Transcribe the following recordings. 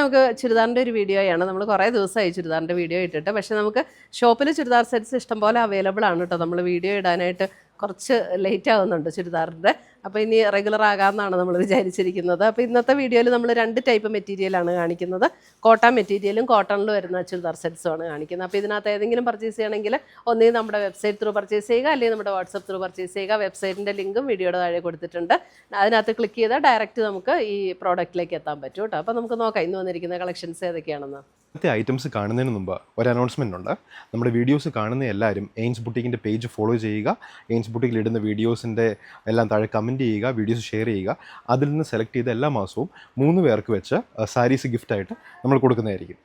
നമുക്ക് ചുരിദാറിൻ്റെ ഒരു വീഡിയോയാണ്. നമ്മൾ കുറേ ദിവസമായി ചുരിദാറിൻ്റെ വീഡിയോ ഇട്ടിട്ട്. പക്ഷേ നമുക്ക് ഷോപ്പിൽ ചുരിദാർ സെറ്റ്സ് ഇഷ്ടംപോലെ അവൈലബിൾ ആണ് കേട്ടോ. നമ്മൾ വീഡിയോ ഇടാനായിട്ട് കുറച്ച് ലേറ്റ് ആവുന്നുണ്ട് ചുരിദാറിൻ്റെ. അപ്പോൾ ഇനി റെഗുലർ ആകാമെന്നാണ് നമ്മൾ വിചാരിച്ചിരിക്കുന്നത്. അപ്പോൾ ഇന്നത്തെ വീഡിയോയിൽ നമ്മൾ 2 ടൈപ്പ് മെറ്റീരിയലാണ് കാണിക്കുന്നത്. കോട്ടൺ മെറ്റീരിയലും കോട്ടണിൽ വരുന്ന ചുരിദാർ സെറ്റ്സുമാണ് കാണിക്കുന്നത്. അപ്പോൾ ഇതിനകത്ത് ഏതെങ്കിലും പർച്ചേസ് ചെയ്യണമെങ്കിൽ ഒന്നുകിൽ നമ്മുടെ വെബ്സൈറ്റ് ത്രൂ പർച്ചേസ് ചെയ്യുക, അല്ലെങ്കിൽ നമ്മുടെ വാട്സപ്പ് ത്രൂ പർച്ചേസ് ചെയ്യുക. വെബ്സൈറ്റിൻ്റെ ലിങ്കും വീഡിയോയുടെ താഴെ കൊടുത്തിട്ടുണ്ട്. അതിനകത്ത് ക്ലിക്ക് ചെയ്താൽ ഡയറക്റ്റ് നമുക്ക് ഈ പ്രോഡക്റ്റിലേക്ക് എത്താൻ പറ്റും കേട്ടോ. അപ്പോൾ നമുക്ക് നോക്കാം ഇന്ന് വന്നിരിക്കുന്ന കളക്ഷൻസ് ഏതൊക്കെയാണെന്ന്. ഇന്നത്തെ ഐറ്റംസ് കാണുന്നതിന് മുമ്പ് ഒരു അനൗൺസ്മെൻ്റ് ഉണ്ട്. നമ്മുടെ വീഡിയോസ് കാണുന്ന എല്ലാവരും എയിൻസ് ബുട്ടീക്കിൻ്റെ പേജ് ഫോളോ ചെയ്യുക. എയിൻസ് ബുട്ടീക്കിൽ ഇടുന്ന വീഡിയോസിൻ്റെ എല്ലാം താഴെ കമൻറ്റ് ചെയ്യുക, വീഡിയോസ് ഷെയർ ചെയ്യുക. അതിൽ നിന്ന് സെലക്ട് ചെയ്ത എല്ലാ മാസവും 3 പേർക്ക് വെച്ച് സാരീസ് ഗിഫ്റ്റായിട്ട് നമ്മൾ കൊടുക്കുന്നതായിരിക്കും.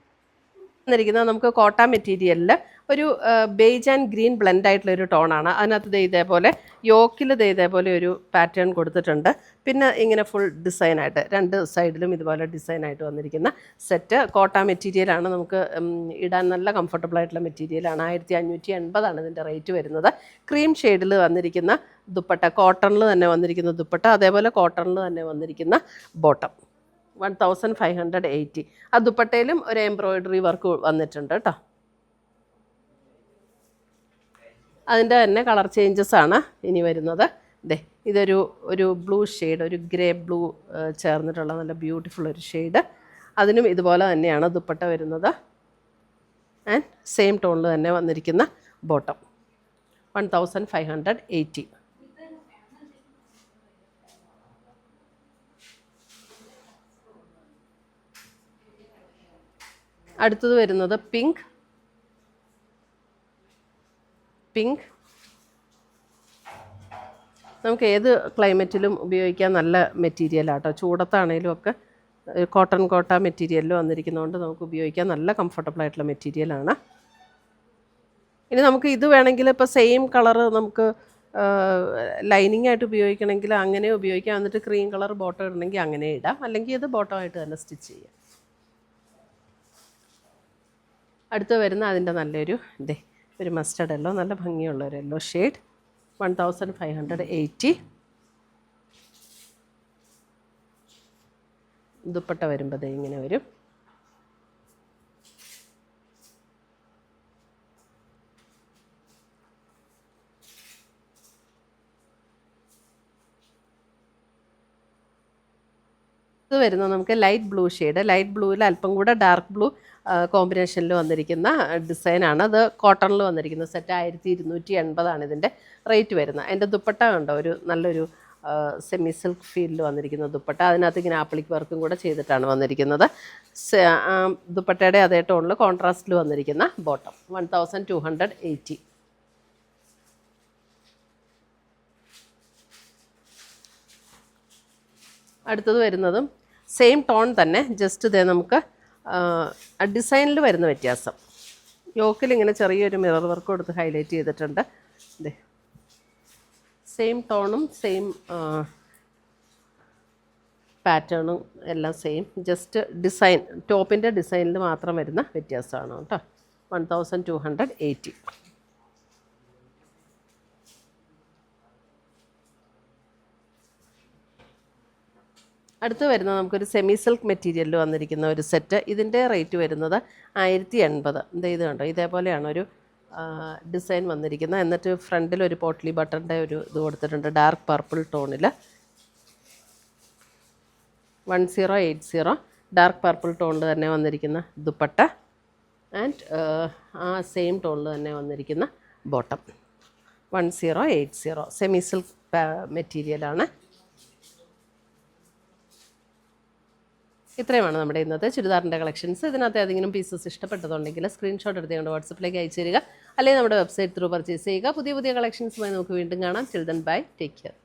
നമുക്ക് കോട്ടൺ മെറ്റീരിയലിൽ ഒരു ബേജ് ആൻഡ് ഗ്രീൻ ബ്ലെൻഡ് ആയിട്ടുള്ള ഒരു ടോണാണ്. അതിനകത്ത് ഇതേപോലെ യോക്കിൽ ഇതേപോലെ ഒരു പാറ്റേൺ കൊടുത്തിട്ടുണ്ട്. പിന്നെ ഇങ്ങനെ ഫുൾ ഡിസൈനായിട്ട് 2 സൈഡിലും ഇതുപോലെ ഡിസൈനായിട്ട് വന്നിരിക്കുന്ന സെറ്റ് കോട്ടൺ മെറ്റീരിയലാണ്. നമുക്ക് ഇടാൻ നല്ല കംഫർട്ടബിൾ ആയിട്ടുള്ള മെറ്റീരിയലാണ്. 1580 ഇതിൻ്റെ റേറ്റ് വരുന്നത്. ക്രീം ഷെയ്ഡിൽ വന്നിരിക്കുന്ന ദുപ്പട്ട, കോട്ടണിൽ തന്നെ വന്നിരിക്കുന്ന ദുപ്പട്ട, അതേപോലെ കോട്ടണിൽ തന്നെ വന്നിരിക്കുന്ന ബോട്ടം 1580. ആ ദുപ്പട്ടയിലും ഒരു എംബ്രോയിഡറി വർക്ക് വന്നിട്ടുണ്ട് കേട്ടോ. അതിൻ്റെ തന്നെ കളർ ചേഞ്ചസ് ആണ് ഇനി വരുന്നത്. ഇതൊരു ബ്ലൂ ഷെയ്ഡ്, ഒരു ഗ്രേ ബ്ലൂ ചേർന്നിട്ടുള്ള നല്ല ബ്യൂട്ടിഫുൾ ഒരു ഷെയ്ഡ്. അതിനും ഇതുപോലെ തന്നെയാണ് ദുപ്പട്ട വരുന്നത്. ആൻഡ് സെയിം ടോണിൽ തന്നെ വന്നിരിക്കുന്ന ബോട്ടം 1580. അടുത്തത് വരുന്നത് പിങ്ക്. നമുക്ക് ഏത് ക്ലൈമറ്റിലും ഉപയോഗിക്കാൻ നല്ല മെറ്റീരിയലാട്ടോ. ചൂടത്താണേലും ഒക്കെ കോട്ടൺ മെറ്റീരിയലിൽ വന്നിരിക്കുന്നതുകൊണ്ട് നമുക്ക് ഉപയോഗിക്കാൻ നല്ല കംഫർട്ടബിൾ ആയിട്ടുള്ള മെറ്റീരിയലാണ്. ഇനി നമുക്ക് ഇത് വേണമെങ്കിൽ ഇപ്പോൾ സെയിം കളറ് നമുക്ക് ലൈനിങ് ആയിട്ട് ഉപയോഗിക്കണമെങ്കിൽ അങ്ങനെ ഉപയോഗിക്കാം. എന്നിട്ട് ക്രീം കളർ ബോട്ടം ഇടണമെങ്കിൽ അങ്ങനെ ഇടാം, അല്ലെങ്കിൽ ഇത് ബോട്ടമായിട്ട് തന്നെ സ്റ്റിച്ച് ചെയ്യാം. അടുത്ത് വരുന്ന അതിൻ്റെ നല്ലൊരു ഒരു മസ്റ്റർഡ് യെല്ലോ, നല്ല ഭംഗിയുള്ള ഒരു യെല്ലോ ഷെയ്ഡ് 1580. ദുപ്പട്ട വരുമ്പോൾ ഇങ്ങനെ വരും. ഇത് വരുന്നത് നമുക്ക് ലൈറ്റ് ബ്ലൂ ഷെയ്ഡ്, ലൈറ്റ് ബ്ലൂവിൽ അല്പം കൂടെ ഡാർക്ക് ബ്ലൂ കോമ്പിനേഷനിൽ വന്നിരിക്കുന്ന ഡിസൈനാണ്. അത് കോട്ടണിൽ വന്നിരിക്കുന്ന സെറ്റ് 1280 ഇതിൻ്റെ റേറ്റ് വരുന്നത്. അതിൻ്റെ ദുപ്പട്ട കണ്ടോ, ഒരു നല്ലൊരു സെമി സിൽക്ക് ഫീലിൽ വന്നിരിക്കുന്ന ദുപ്പട്ട. അതിനകത്ത് ഇങ്ങനെ ആപ്ലിക് വർക്കും കൂടെ ചെയ്തിട്ടാണ് വന്നിരിക്കുന്നത്. ദുപ്പട്ടയുടെ അതേ ടോണിൽ കോൺട്രാസ്റ്റിൽ വന്നിരിക്കുന്ന ബോട്ടം 1280. അടുത്തത് വരുന്നതും സെയിം ടോൺ തന്നെ, ജസ്റ്റ് നമുക്ക് ഡിസൈനിൽ വരുന്ന വ്യത്യാസം. യോക്കിൽ ഇങ്ങനെ ചെറിയൊരു മിറർ വർക്ക് കൊടുത്ത് ഹൈലൈറ്റ് ചെയ്തിട്ടുണ്ട്. സെയിം ടോണും സെയിം പാറ്റേണും എല്ലാം സെയിം, ജസ്റ്റ് ഡിസൈൻ ടോപ്പിൻ്റെ ഡിസൈനിൽ മാത്രം വരുന്ന വ്യത്യാസമാണ് കേട്ടോ. 1280. അടുത്ത് വരുന്നത് നമുക്കൊരു സെമി സിൽക്ക് മെറ്റീരിയലിൽ വന്നിരിക്കുന്ന ഒരു സെറ്റ്. ഇതിൻ്റെ റേറ്റ് വരുന്നത് 1080. ഇത് കണ്ടോ, ഇതേപോലെയാണ് ഒരു ഡിസൈൻ വന്നിരിക്കുന്നത്. എന്നിട്ട് ഫ്രണ്ടിൽ ഒരു പോട്ട്ലി ബട്ടറിൻ്റെ ഒരു ഇത് കൊടുത്തിട്ടുണ്ട് ഡാർക്ക് പർപ്പിൾ ടോണിൽ. 1080 ഡാർക്ക് പർപ്പിൾ ടോണിൽ തന്നെ വന്നിരിക്കുന്ന ദുപ്പട്ട. ആൻഡ് ആ സെയിം ടോണിൽ തന്നെ വന്നിരിക്കുന്ന ബോട്ടം 1080. സെമി സിൽക്ക് മെറ്റീരിയലാണ്. ഇത്രയുമാണ് നമ്മുടെ ഇന്നത്തെ ചുരിദാറിൻ്റെ കളക്ഷൻസ്. ഇതിനകത്ത് ഏതെങ്കിലും പീസസ് ഇഷ്ടപ്പെട്ടതുണ്ടെങ്കിൽ സ്ക്രീൻഷോട്ട് എടുത്തുകൊണ്ട് വാട്സപ്പിലേക്ക് അയച്ചു തരിക, അല്ലെങ്കിൽ നമ്മുടെ വെബ്സൈറ്റ് ത്രൂ പർച്ചേസ് ചെയ്യുക. പുതിയ കളക്ഷൻസുമായി നമുക്ക് വീണ്ടും കാണാം. Till then bye, take care.